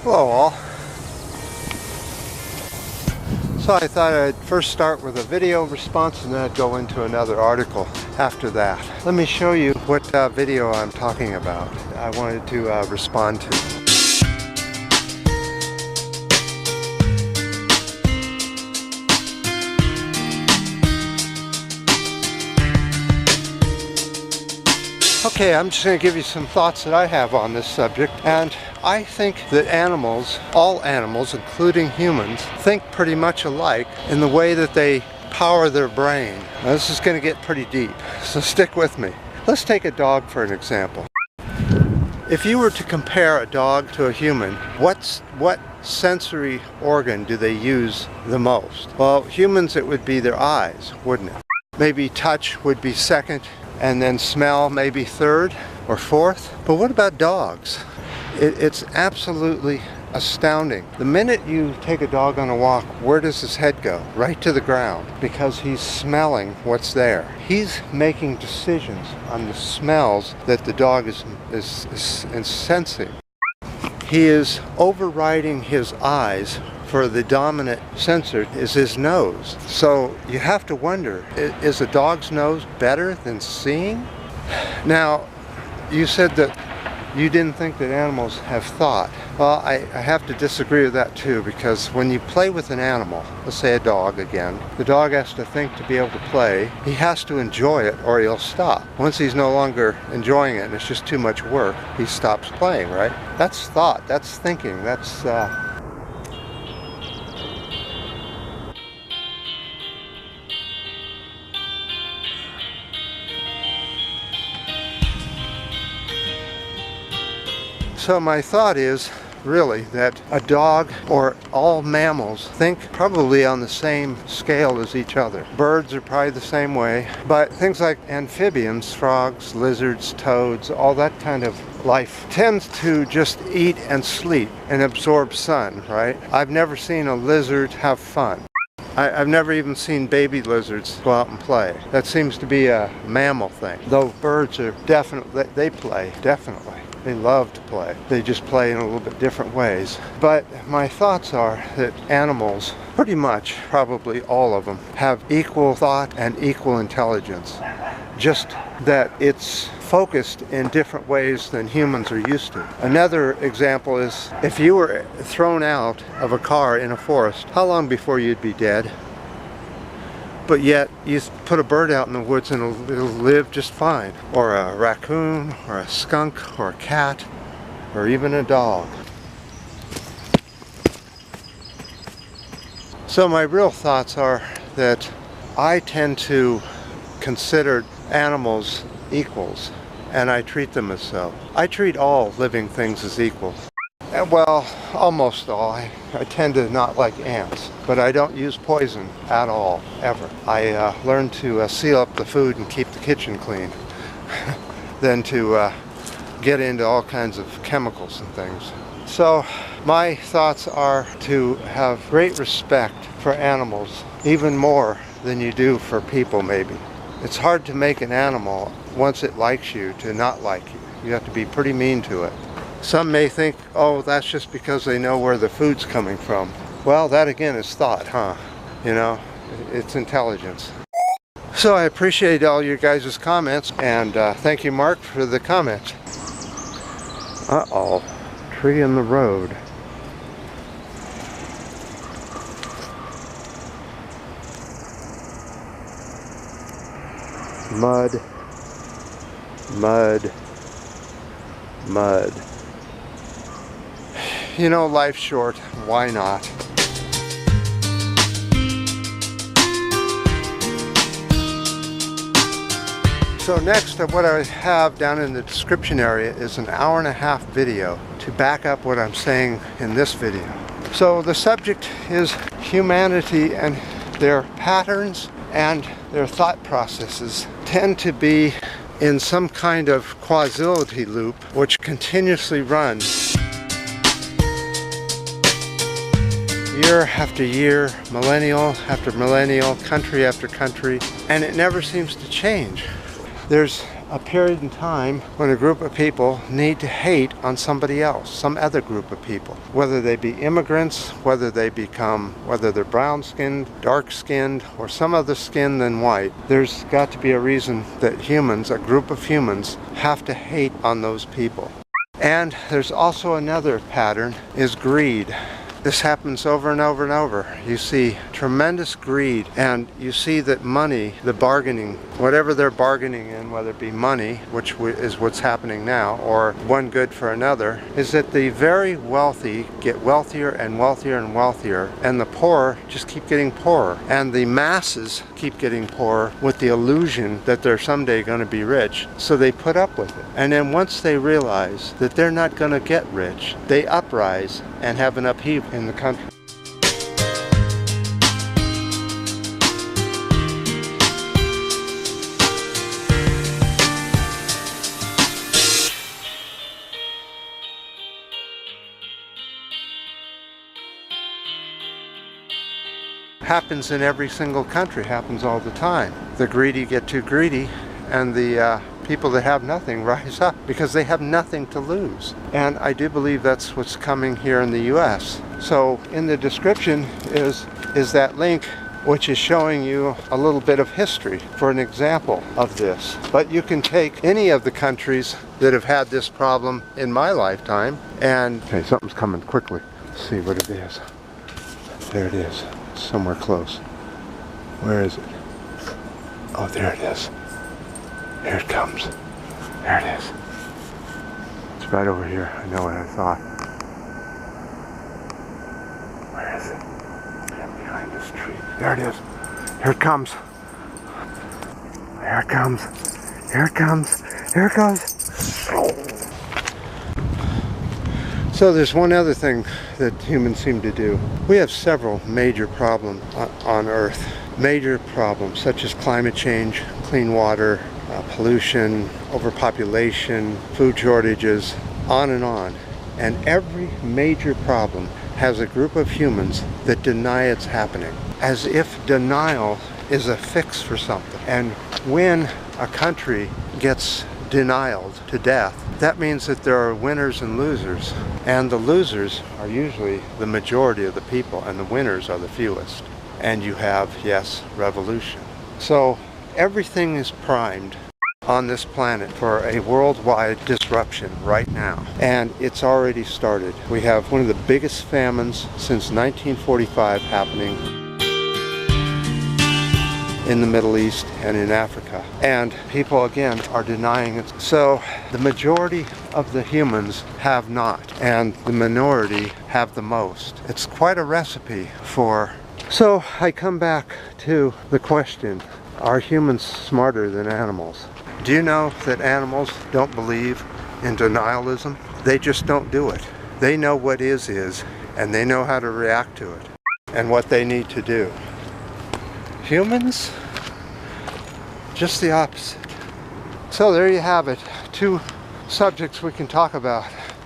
Hello all. So I thought I'd first start with a video response and then I'd go into another article after that. Let me show you what video I'm talking about. I wanted to respond to. Okay, I'm just going to give you some thoughts that I have on this subject, and I think that animals, all animals, including humans, think pretty much alike in the way that they power their brain. Now, this is going to get pretty deep, so stick with me. Let's take a dog for an example. If you were to compare a dog to a human, what sensory organ do they use the most? Well, humans, it would be their eyes, wouldn't it? Maybe touch would be second, and then smell maybe third or fourth. But what about dogs? It's absolutely astounding. The minute you take a dog on a walk, where does his head go? Right to the ground, because he's smelling what's there. He's making decisions on the smells that the dog is sensing. He is overriding his eyes. For the dominant sensor is his nose. So you have to wonder, is a dog's nose better than seeing? Now, you said that you didn't think that animals have thought. Well, I have to disagree with that too, because when you play with an animal, let's say a dog again, the dog has to think to be able to play. He has to enjoy it or he'll stop. Once he's no longer enjoying it and it's just too much work, he stops playing, right? That's thought, that's thinking, that's So my thought is really that a dog or all mammals think probably on the same scale as each other. Birds are probably the same way, but things like amphibians, frogs, lizards, toads, all that kind of life tends to just eat and sleep and absorb sun, right? I've never seen a lizard have fun. I've never even seen baby lizards go out and play. That seems to be a mammal thing. Though birds are definitely, they play, definitely. They love to play. They just play in a little bit different ways. But my thoughts are that animals, pretty much, probably all of them, have equal thought and equal intelligence. Just that it's focused in different ways than humans are used to. Another example is if you were thrown out of a car in a forest, how long before you'd be dead? But yet you put a bird out in the woods and it'll live just fine. Or a raccoon, or a skunk, or a cat, or even a dog. So my real thoughts are that I tend to consider animals equals, and I treat them as so. I treat all living things as equal. Well, almost all. I tend to not like ants, but I don't use poison at all, ever. I learned to seal up the food and keep the kitchen clean than to get into all kinds of chemicals and things. So my thoughts are to have great respect for animals, even more than you do for people maybe. It's hard to make an animal, once it likes you, to not like you. You have to be pretty mean to it. Some may think, oh, that's just because they know where the food's coming from. Well, that again is thought, huh? You know, it's intelligence. So I appreciate all your guys' comments, and thank you, Mark, for the comment. Uh-oh, tree in the road. Mud, mud, mud. You know, life's short, why not? So next, what I have down in the description area is an 1.5-hour video to back up what I'm saying in this video. So the subject is humanity, and their patterns and their thought processes tend to be in some kind of causality loop which continuously runs year after year, millennial after millennial, country after country, and it never seems to change. There's a period in time when a group of people need to hate on somebody else, some other group of people, whether they be immigrants, whether they're brown-skinned, dark-skinned, or some other skin than white. There's got to be a reason that humans, a group of humans, have to hate on those people. And there's also another pattern, is greed. This happens over and over and over. You see tremendous greed, and you see that money, the bargaining, whatever they're bargaining in, whether it be money, which is what's happening now, or one good for another, is that the very wealthy get wealthier and wealthier and wealthier, and the poor just keep getting poorer. And the masses keep getting poorer with the illusion that they're someday going to be rich, so they put up with it. And then once they realize that they're not going to get rich, they uprise and have an upheaval in the country. Happens in every single country, happens all the time. The greedy get too greedy, and the people that have nothing rise up because they have nothing to lose. And I do believe that's what's coming here in the US. So in the description is that link which is showing you a little bit of history for an example of this. But you can take any of the countries that have had this problem in my lifetime and... Okay, something's coming quickly. Let's see what it is. There it is. Somewhere close. Where is it? Oh, there it is. Here it comes. There it is. It's right over here. I know what I thought. Where is it? Behind this tree. There it is. Here it comes. Here it comes. Here it comes. Here it goes. So there's one other thing that humans seem to do. We have several major problems on Earth. Major problems such as climate change, clean water, pollution, overpopulation, food shortages, on and on. And every major problem has a group of humans that deny it's happening, as if denial is a fix for something. And when a country gets denied to death, that means that there are winners and losers. And the losers are usually the majority of the people, and the winners are the fewest. And you have, yes, revolution. So everything is primed on this planet for a worldwide disruption right now. And it's already started. We have one of the biggest famines since 1945 happening in the Middle East and in Africa. And people, again, are denying it. So the majority of the humans have not, and the minority have the most. It's quite a recipe for... So I come back to the question, are humans smarter than animals? Do you know that animals don't believe in denialism? They just don't do it. They know what is, and they know how to react to it and what they need to do. Humans, just the opposite. So there you have it. Two subjects we can talk about.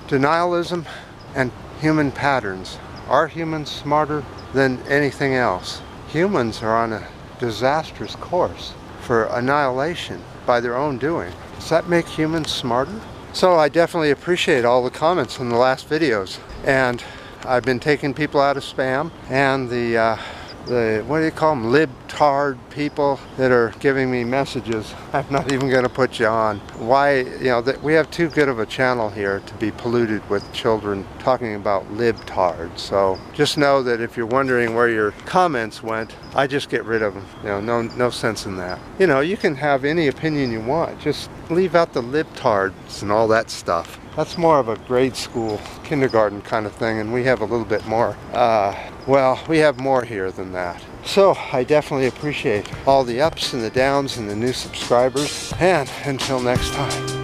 Denialism and human patterns. Are humans smarter than anything else? Humans are on a disastrous course for annihilation by their own doing. Does that make humans smarter? So I definitely appreciate all the comments in the last videos. And I've been taking people out of spam, and the what do you call them, libtard people that are giving me messages. I'm not even going to put you on. Why, you know, that we have too good of a channel here to be polluted with children talking about libtards. So just know that if you're wondering where your comments went, I just get rid of them. You know, no sense in that. You know, you can have any opinion you want. Just leave out the libtards and all that stuff. That's more of a grade school, kindergarten kind of thing, and we have a little bit more. Well, we have more here than that. So I definitely appreciate all the ups and the downs and the new subscribers. And until next time.